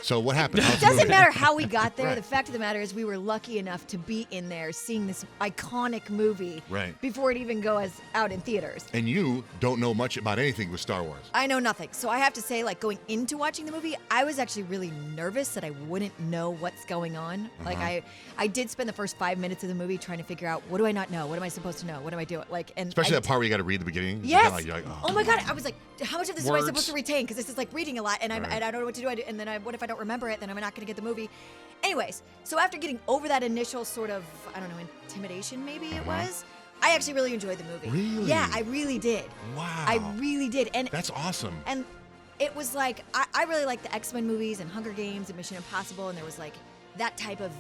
So what happened? It doesn't matter how we got there. Right. The fact of the matter is we were lucky enough to be in there seeing this iconic movie before it even goes out in theaters. And you don't know much about anything with Star Wars. I know nothing. So I have to say, like, going into watching the movie, I was actually really nervous that I wouldn't know what's going on. Like, I did spend the first 5 minutes of the movie trying to figure out, what do I not know? What am I supposed to know? What am I doing? Like, and especially that part where you got to read the beginning. Yes. You're like, oh my God. I was like, how much of this am I supposed to retain? Because this is like reading a lot, and I don't know what to do. And then what if I don't remember it? Then I'm not going to get the movie. Anyways, so after getting over that initial sort of, I don't know, intimidation maybe it was, I actually really enjoyed the movie. Really? Yeah, I really did. Wow. I really did. And that's awesome. And it was like, I really like the X-Men movies and Hunger Games and Mission Impossible, and there was like that type of,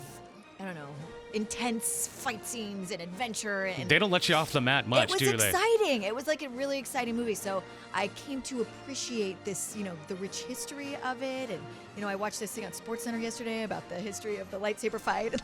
I don't know, intense fight scenes and adventure. And they don't let you off the mat much, do they? It was exciting. It was like a really exciting movie. So I came to appreciate this, the rich history of it. And, I watched this thing on SportsCenter yesterday about the history of the lightsaber fight.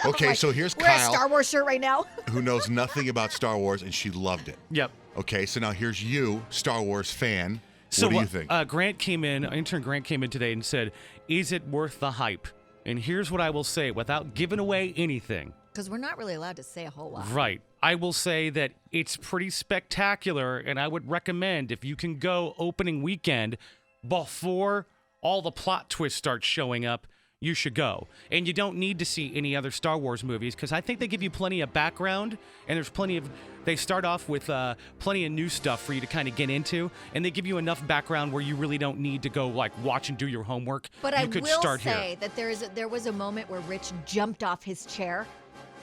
Okay, so here's Kyle. Wear a Kyle, Star Wars shirt right now. who knows nothing about Star Wars, and she loved it. Yep. Okay, so now here's you, Star Wars fan. So what do you think? Intern Grant came in today and said, is it worth the hype? And here's what I will say without giving away anything. Because we're not really allowed to say a whole lot. Right. I will say that it's pretty spectacular, and I would recommend if you can go opening weekend before all the plot twists start showing up, you should go. And you don't need to see any other Star Wars movies because I think they give you plenty of background, and there's they start off with plenty of new stuff for you to kind of get into, and they give you enough background where you really don't need to go like watch and do your homework. But I will say that there was a moment where Rich jumped off his chair,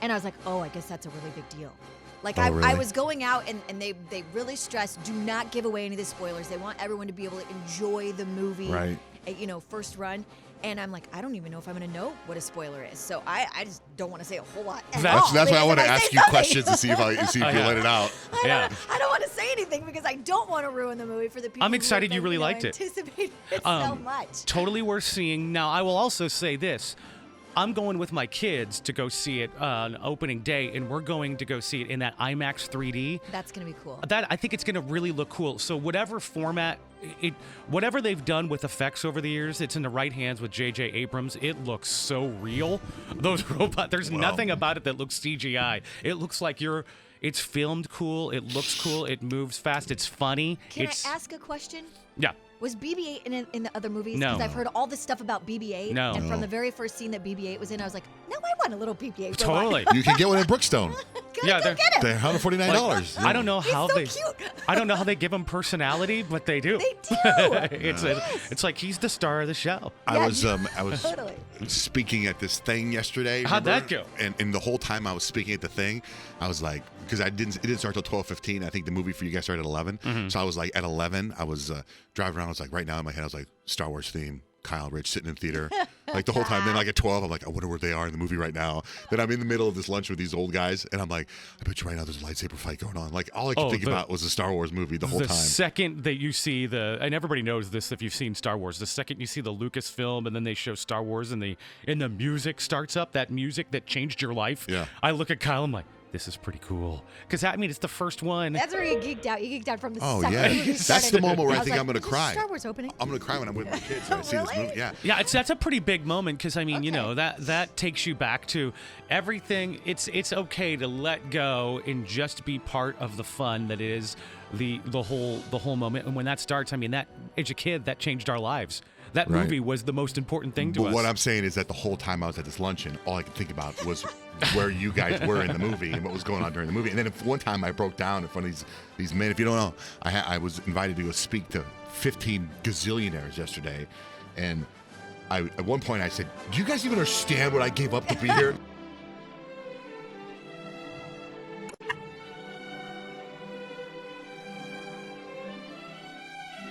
and I was like, oh, I guess that's a really big deal. Like, really? I was going out, and they really stressed, do not give away any of the spoilers. They want everyone to be able to enjoy the movie, right? First run. And I'm like, I don't even know if I'm going to know what a spoiler is. So I just don't want to say a whole lot at all. That's why I want to ask you questions to see if you let it out. I don't want to say anything because I don't want to ruin the movie for the people. I'm excited you really liked it. Anticipated it so much. Totally worth seeing. Now, I will also say this. I'm going with my kids to go see it on opening day, and we're going to go see it in that IMAX 3D. That's going to be cool. I think it's going to really look cool. So whatever format, whatever they've done with effects over the years, it's in the right hands with J.J. Abrams. It looks so real. Those robots, there's nothing about it that looks CGI. It looks like it's filmed cool. It looks cool. It moves fast. It's funny. Can I ask a question? Yeah. Was BB-8 in the other movies? No. Because I've heard all this stuff about BB-8. No. And from the very first scene that BB-8 was in, I was like, no, I want a little BB-8. Totally. You can get one in Brookstone. Go get him. They're $149. I don't know how He's so cute. I don't know how they give him personality, but they do. They do. It's like he's the star of the show. I was totally. speaking at this thing yesterday. How'd that go? And the whole time I was speaking at the thing, I was like, because it didn't start till 12:15. I think the movie for you guys started at 11. Mm-hmm. So I was like, at 11, I was driving around. I was like, right now in my head, I was like, Star Wars theme. Kyle Rich sitting in theater like the whole time. Then like at 12, I'm like, I wonder where they are in the movie right now. Then I'm in the middle of this lunch with these old guys, and I'm like, I bet you right now there's a lightsaber fight going on. Like all I could think about was the Star Wars movie the whole time. The second that you see and everybody knows this if you've seen Star Wars, the second you see the Lucasfilm and then they show Star Wars and the music starts up, that music that changed your life. Yeah. I look at Kyle, I'm like, this is pretty cool. Because, it's the first one. That's where you geeked out. You geeked out from the second yeah. movie That's started. the moment where I think was I'm going to cry. Star Wars opening. I'm going to cry when I'm with my kids when I see this movie. Yeah. Yeah, that's a pretty big moment because, that takes you back to everything. It's okay to let go and just be part of the fun that is the whole moment. And when that starts, that as a kid, that changed our lives. That movie was the most important thing to us. But what I'm saying is that the whole time I was at this luncheon, all I could think about was where you guys were in the movie and what was going on during the movie. And then one time I broke down in front of these men. If you don't know, I was invited to go speak to 15 gazillionaires yesterday. And at one point I said, do you guys even understand what I gave up to be here?